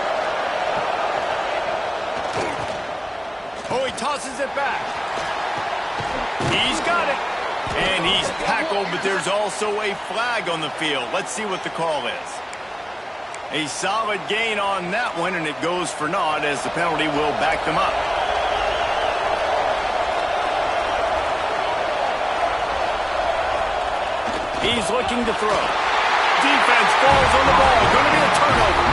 Oh, he tosses it back. He's got it. And he's tackled, but there's also a flag on the field. Let's see what the call is. A solid gain on that one, and it goes for naught as the penalty will back them up. He's looking to throw. Defense falls on the ball. Going to be a turnover.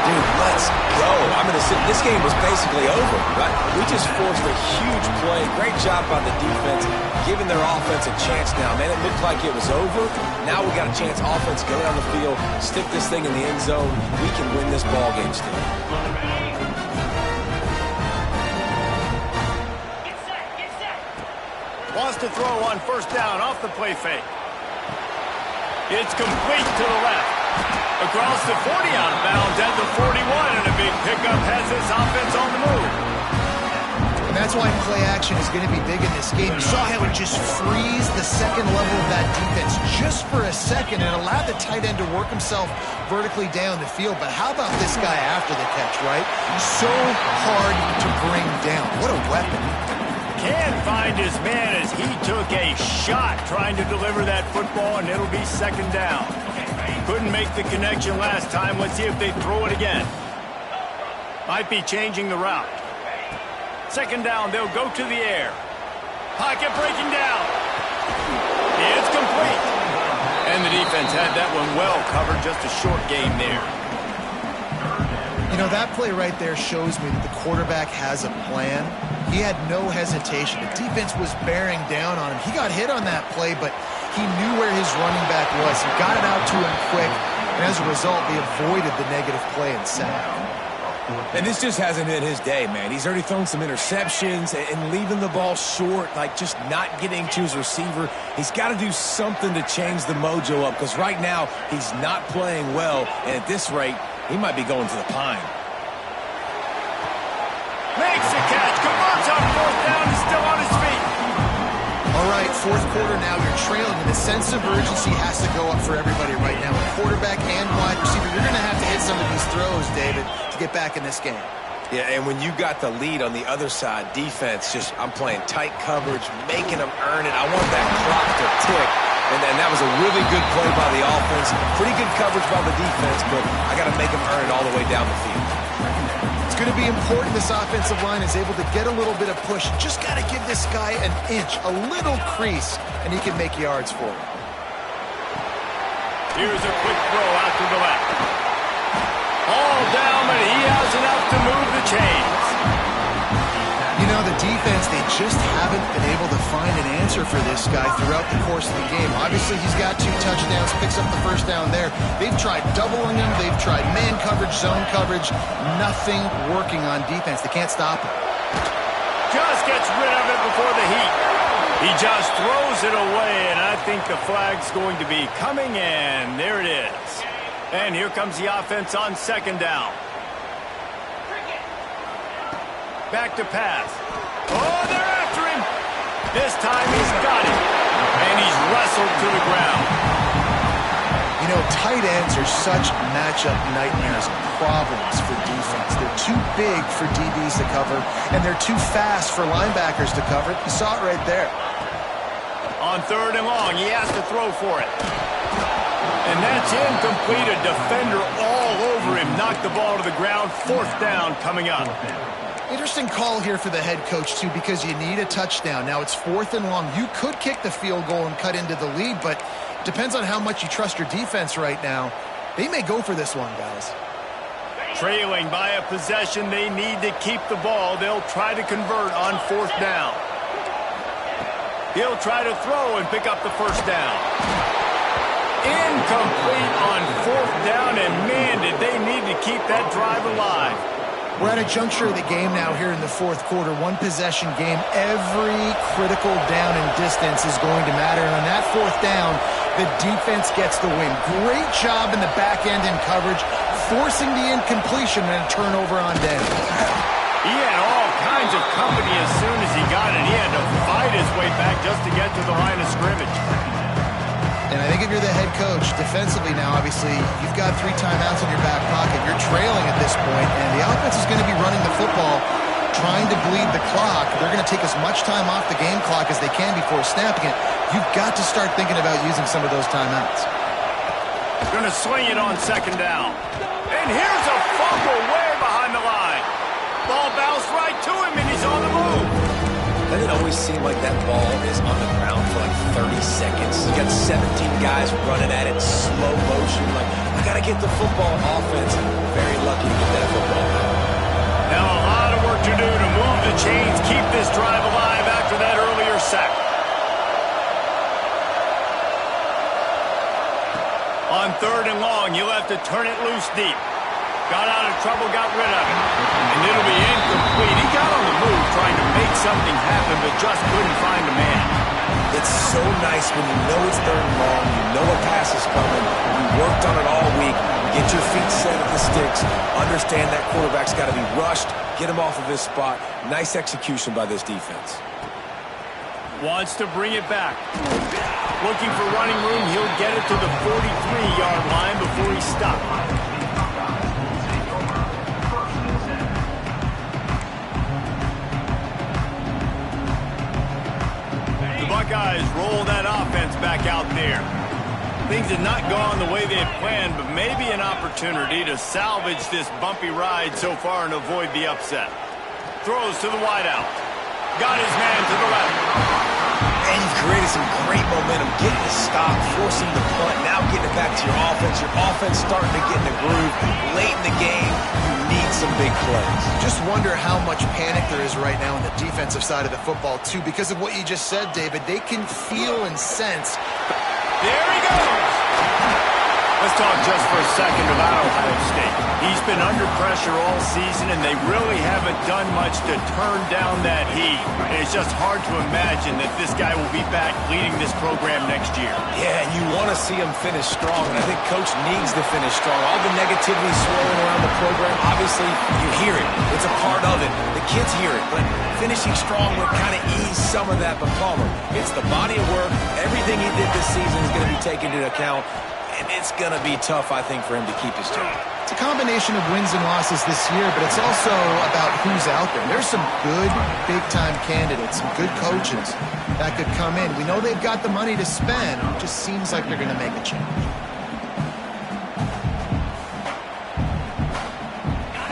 Dude, let's go. I mean, this game was basically over, right? We just forced a huge play. Great job by the defense, giving their offense a chance now. Man, it looked like it was over. Now we got a chance. Offense, go down the field, stick this thing in the end zone. We can win this ball game still. Wants to throw on 1st down off the play fake. It's complete to the left. Across the 40 out of bounds at the 41, and a big pickup has this offense on the move. And that's why play action is going to be big in this game. You saw how it just frees the second level of that defense just for a second and allowed the tight end to work himself vertically down the field. But how about this guy after the catch, right? So hard to bring down. What a weapon. Can't find his man as he took a shot trying to deliver that football, and it'll be 2nd down. Couldn't make the connection last time. Let's see if they throw it again. Might be changing the route. 2nd down, they'll go to the air. Pocket breaking down. It's complete. And the defense had that one well covered. Just a short game there. You know, that play right there shows me that the quarterback has a plan. He had no hesitation. The defense was bearing down on him. He got hit on that play, but he knew where his running back was. He got it out to him quick, and as a result, they avoided the negative play and sack. And this just hasn't been his day, man. He's already thrown some interceptions and leaving the ball short, like just not getting to his receiver. He's got to do something to change the mojo up, because right now he's not playing well, and at this rate, he might be going to the pine. Makes the catch, converts on 4th down, he's still on his feet. All right, 4th quarter now, you're trailing, and the sense of urgency has to go up for everybody right now. Quarterback and wide receiver, you're going to have to hit some of these throws, David, to get back in this game. Yeah, and when you got the lead on the other side, defense, I'm playing tight coverage, making them earn it. I want that clock to tick. And then that was a really good play by the offense. Pretty good coverage by the defense, but I got to make them earn it all the way down the field. It's going to be important this offensive line is able to get a little bit of push. Just got to give this guy an inch, a little crease, and he can make yards for him. Here's a quick throw out to the left. All down, but he has enough to move the chains. You know, the defense, they just haven't been able to find an answer for this guy throughout the course of the game. Obviously, he's got 2 touchdowns, picks up the 1st down there. They've tried doubling him. They've tried man coverage, zone coverage. Nothing working on defense. They can't stop him. Just gets rid of it before the heat. He just throws it away, and I think the flag's going to be coming in. There it is. And here comes the offense on 2nd down. Back to pass. Oh, they're after him. This time he's got it. And he's wrestled to the ground. You know, tight ends are such matchup nightmares and problems for defense. They're too big for DBs to cover, and they're too fast for linebackers to cover. You saw it right there. On 3rd and long, he has to throw for it. And that's incomplete. A defender all over him. Knocked the ball to the ground. 4th down coming up. Interesting call here for the head coach, too, because you need a touchdown. Now, it's 4th and long. You could kick the field goal and cut into the lead, but it depends on how much you trust your defense right now. They may go for this one, guys. Trailing by a possession, they need to keep the ball. They'll try to convert on 4th down. He'll try to throw and pick up the 1st down. Incomplete on 4th down, and man, did they need to keep that drive alive. We're at a juncture of the game now here in the fourth quarter. One possession game. Every critical down and distance is going to matter. And on that fourth down, the defense gets the win. Great job in the back end in coverage, forcing the incompletion and a turnover on down. He had all kinds of company as soon as he got it. He had to fight his way back just to get to the line of scrimmage. And I think if you're the head coach, defensively now, obviously, you've got 3 timeouts in your back pocket. You're trailing at this point, and the offense is going to be running the football, trying to bleed the clock. They're going to take as much time off the game clock as they can before snapping it. You've got to start thinking about using some of those timeouts. Going to swing it on second down. And here's a fumble way behind the line. Ball bounced right to him, and he's on the move. Doesn't it always seem like that ball is on the ground for like 30 seconds? You got 17 guys running at it, slow motion. Like, I got to get the football. Offense, very lucky to get that football. Now a lot of work to do to move the chains, keep this drive alive after that earlier sack. On third and long, you'll have to turn it loose deep. Got out of trouble, got rid of it. And it'll be incomplete. He got on the move trying to make something happen, but just couldn't find a man. It's so nice when you know it's third and long, you know a pass is coming, you worked on it all week, get your feet set at the sticks, understand that quarterback's got to be rushed, get him off of his spot. Nice execution by this defense. Wants to bring it back. Looking for running room, he'll get it to the 43-yard line before he stops. Buckeyes roll that offense back out there. Things had not gone the way they had planned, but maybe an opportunity to salvage this bumpy ride so far and avoid the upset. Throws to the wideout. Got his man to the left. And you've created some great momentum, getting the stop, forcing the punt, now getting it back to your offense. Your offense starting to get in the groove. Late in the game, you need some big plays. Just wonder how much panic there is right now on the defensive side of the football, too, because of what you just said, David. They can feel and sense. There he goes! Let's talk just for a second about Ohio State. He's been under pressure all season, and they really haven't done much to turn down that heat. And it's just hard to imagine that this guy will be back leading this program next year. Yeah, and you want to see him finish strong, and I think Coach needs to finish strong. All the negativity swirling around the program, obviously, you hear it. It's a part of it. The kids hear it, but finishing strong would kind of ease some of that. But Palmer, it's the body of work. Everything he did this season is going to be taken into account. And it's going to be tough, I think, for him to keep his job. It's a combination of wins and losses this year, but it's also about who's out there. There's some good, big-time candidates, some good coaches that could come in. We know they've got the money to spend. It just seems like they're going to make a change.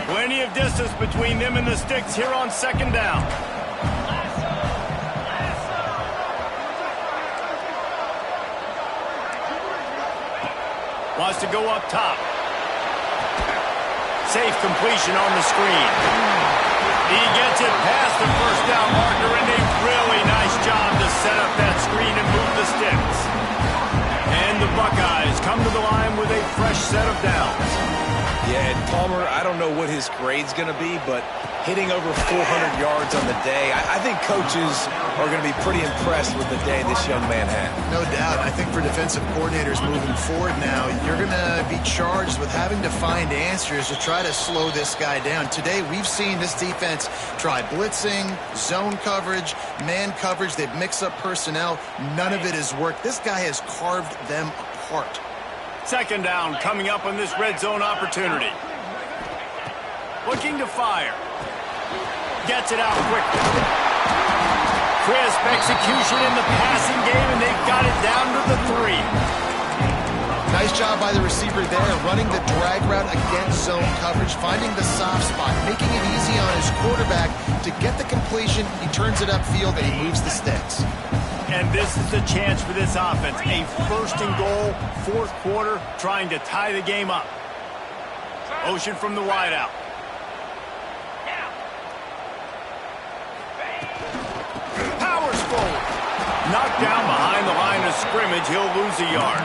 Plenty of distance between them and the sticks here on second down. Wants to go up top. Safe completion on the screen. He gets it past the first down marker, and a really nice job to set up that screen and move the sticks. And the Buckeyes come to the line with a fresh set of downs. Yeah, and Palmer, I don't know what his grade's going to be, but hitting over 400 yards on the day, I think coaches are going to be pretty impressed with the day this young man had. No doubt. I think for defensive coordinators moving forward now, you're going to be charged with having to find answers to try to slow this guy down. Today, we've seen this defense try blitzing, zone coverage, man coverage. They've mixed up personnel. None of it has worked. This guy has carved them apart. Second down coming up on this red zone opportunity. Looking to fire. Gets it out quickly. Crisp execution in the passing game, and they've got it down to the 3. Nice job by the receiver there, running the drag route against zone coverage, finding the soft spot, making it easy on his quarterback to get the completion. He turns it upfield, and he moves the sticks. And this is the chance for this offense. A first and goal, fourth quarter, trying to tie the game up. Ocean from the wideout. Powers forward. Knocked down behind the line of scrimmage. He'll lose a yard.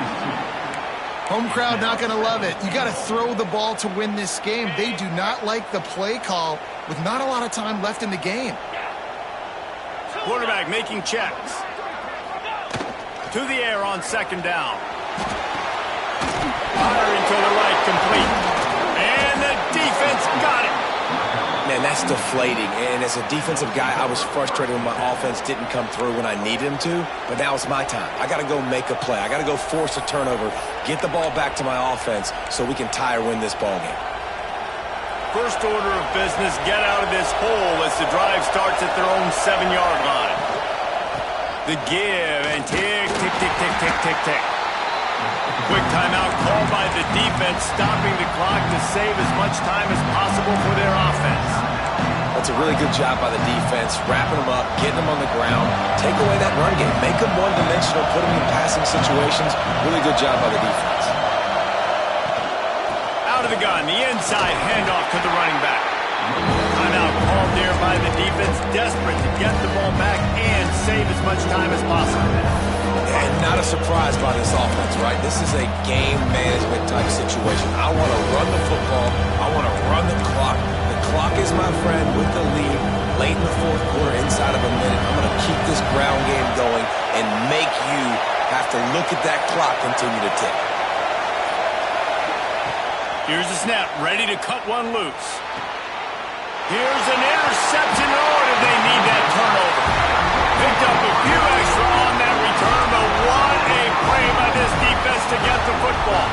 Home crowd not going to love it. You got to throw the ball to win this game. They do not like the play call with not a lot of time left in the game. Quarterback making checks. To the air on second down. Firing to the right, complete. And the defense got it. Man, that's deflating. And as a defensive guy, I was frustrated when my offense didn't come through when I needed him to. But now it's my time. I got to go make a play. I got to go force a turnover, get the ball back to my offense so we can tie or win this ball game. First order of business, get out of this hole as the drive starts at their own 7-yard line. The give and tick, tick, tick, tick, tick, tick, tick. Quick timeout called by the defense, stopping the clock to save as much time as possible for their offense. That's a really good job by the defense, wrapping them up, getting them on the ground, take away that run game, make them one-dimensional, put them in passing situations. Really good job by the defense. Out of the gun, the inside handoff to the running back. Timeout called there by the defense, desperate to get the ball back and save as much time as possible. And not a surprise by this offense, right? This is a game management type situation. I want to run the football. I want to run the clock. The clock is my friend with the lead. Late in the fourth quarter, inside of a minute, I'm going to keep this ground game going and make you have to look at that clock continue to tick. Here's the snap, ready to cut one loose. Here's an interception. Oh, did they need that turnover? Picked up a few extra on that return, but what a play by this defense to get the football.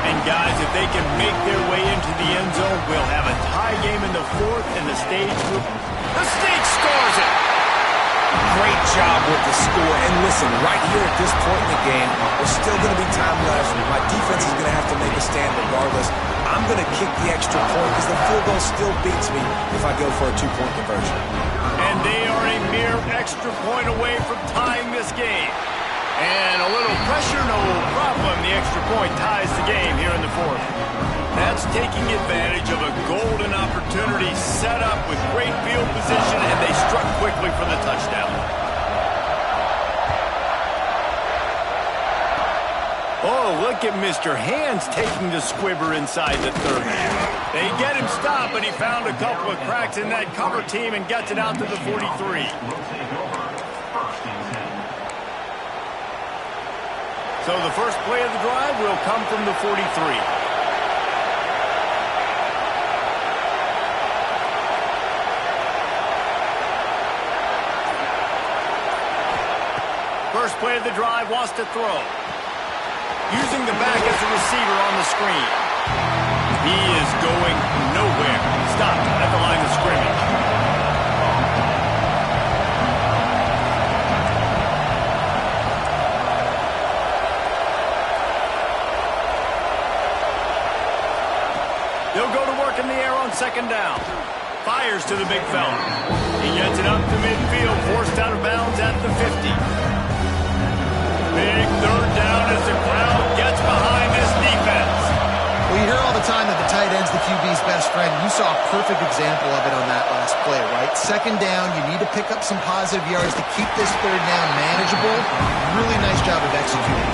And guys, if they can make their way into the end zone, we'll have a tie game in the fourth, and the State scores it. Great job with the score. And listen, right here at this point in the game, there's still going to be time left. My defense is going to have to make a stand regardless. I'm going to kick the extra point because the field goal still beats me if I go for a 2-point conversion. And they are a mere extra point away from tying this game. And a little pressure, no problem. The extra point ties the game here in the fourth. That's taking advantage of a golden opportunity set up with great field position, and they struck quickly for the touchdown. Oh, look at Mr. Hands taking the squibber inside the 30. They get him stopped, but he found a couple of cracks in that cover team and gets it out to the 43. So the first play of the drive will come from the 43. First play of the drive, wants to throw. Using the back as a receiver on the screen. He is going nowhere. Stopped at the line of scrimmage. They'll go to work in the air on second down. Fires to the big fella. He gets it up to midfield, forced out of bounds at the 50. Big third down as the crowd gets behind this defense. Well, you hear all the time that the tight end's the QB's best friend. You saw a perfect example of it on that last play, right? Second down, you need to pick up some positive yards to keep this third down manageable. Really nice job of executing.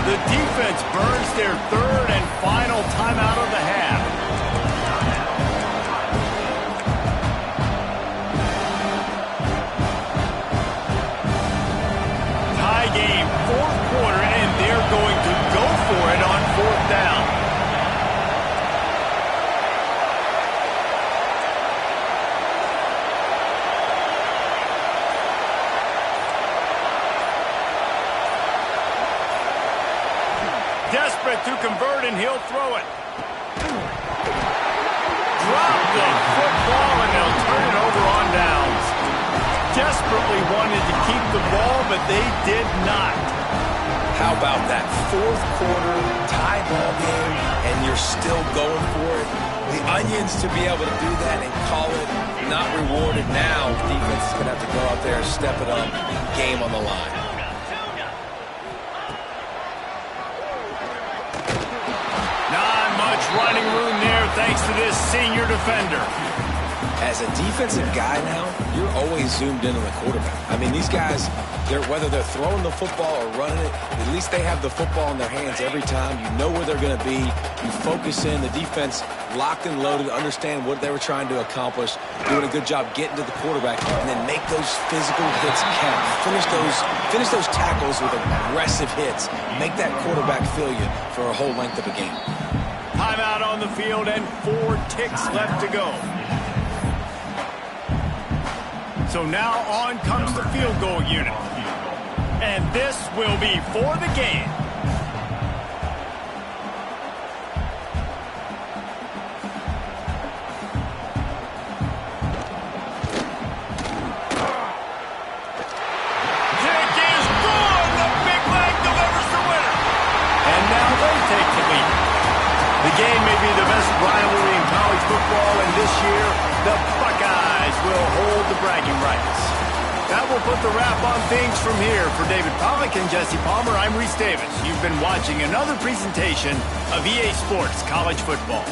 The defense burns their third and final timeout of the half. Tie game, fourth quarter, and they're going to go for it on fourth down. Desperate to convert, and he'll throw it. Drop the football, and they'll turn it over on downs. Desperately wanted to keep the ball, but they did not. How about that fourth quarter tie ball game, and you're still going for it? The Onions to be able to do that and call it not rewarded now. Defense is going to have to go out there and step it up. Game on the line. Not much running room there thanks to this senior defender. As a defensive guy now, you're always zoomed in on the quarterback. I mean, these guys, whether they're throwing the football or running it, at least they have the football in their hands every time. You know where they're going to be. You focus in. The defense locked and loaded, understand what they were trying to accomplish, doing a good job getting to the quarterback, and then make those physical hits count. Finish those tackles with aggressive hits. Make that quarterback feel you for a whole length of a game. Timeout on the field and 4 ticks left to go. So now on comes the field goal unit. And this will be for the game. Kick is good. The big leg delivers the winner. And now they take the lead. The game may be the best rivalry in college football, and this year, the Buckeyes will hold the bragging rights. That will put the wrap on things from here. For David Pollack and Jesse Palmer, I'm Reese Davis. You've been watching another presentation of EA Sports College Football.